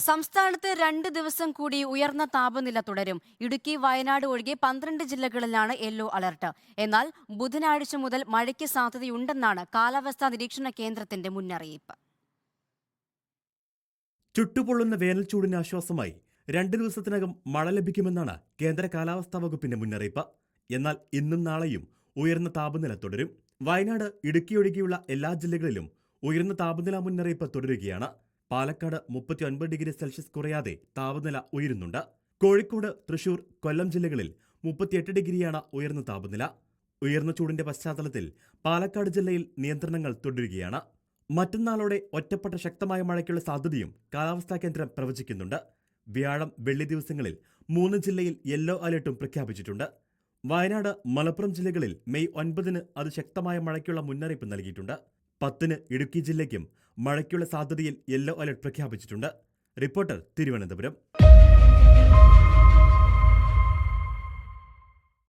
സംസ്ഥാനത്ത് 2 ദിവസം കൂടി ഉയർന്ന താപനില തുടരും. ഇടുക്കി, വയനാട് ഒഴികെ 12 ജില്ലകളിലാണ് യെല്ലോ അലർട്ട്. എന്നാൽ ബുധനാഴ്ച മുതൽ മഴയ്ക്ക് സാധ്യതയുണ്ടെന്നാണ് കാലാവസ്ഥാ നിരീക്ഷണ കേന്ദ്രത്തിന്റെ മുന്നറിയിപ്പ്. ചുട്ടുപൊള്ളുന്ന വേനൽച്ചൂടിന് ആശ്വാസമായി 2 ദിവസത്തിനകം മഴ ലഭിക്കുമെന്നാണ് കേന്ദ്ര കാലാവസ്ഥാ വകുപ്പിന്റെ മുന്നറിയിപ്പ്. എന്നാൽ ഇന്നും നാളെയും ഉയർന്ന താപനില തുടരും. വയനാട്, ഇടുക്കി ഒഴികെയുള്ള എല്ലാ ജില്ലകളിലും ഉയർന്ന താപനില മുന്നറിയിപ്പ് തുടരുകയാണ്. പാലക്കാട് 39 ഡിഗ്രി സെൽഷ്യസ് കുറയാതെ താപനില ഉയരുന്നുണ്ട്. കോഴിക്കോട്, തൃശൂർ, കൊല്ലം ജില്ലകളിൽ 38 ഡിഗ്രിയാണ് ഉയർന്ന താപനില. ഉയർന്ന ചൂടിന്റെ പശ്ചാത്തലത്തിൽ പാലക്കാട് ജില്ലയിൽ നിയന്ത്രണങ്ങൾ തുടരുകയാണ്. മറ്റന്നാളോടെ ഒറ്റപ്പെട്ട ശക്തമായ മഴയ്ക്കുള്ള സാധ്യതയും കാലാവസ്ഥാ കേന്ദ്രം പ്രവചിക്കുന്നുണ്ട്. വ്യാഴം, വെള്ളി ദിവസങ്ങളിൽ 3 ജില്ലയിൽ യെല്ലോ അലർട്ടും പ്രഖ്യാപിച്ചിട്ടുണ്ട്. വയനാട്, മലപ്പുറം ജില്ലകളിൽ മെയ് 9-ന് അതിശക്തമായ മഴയ്ക്കുള്ള മുന്നറിയിപ്പ് നൽകിയിട്ടുണ്ട്. 10-ന് ഇടുക്കി ജില്ലയ്ക്കും മഴയ്ക്കുള്ള സാധ്യതയിൽ യെല്ലോ അലർട്ട് പ്രഖ്യാപിച്ചിട്ടുണ്ട്. റിപ്പോർട്ടർ, തിരുവനന്തപുരം.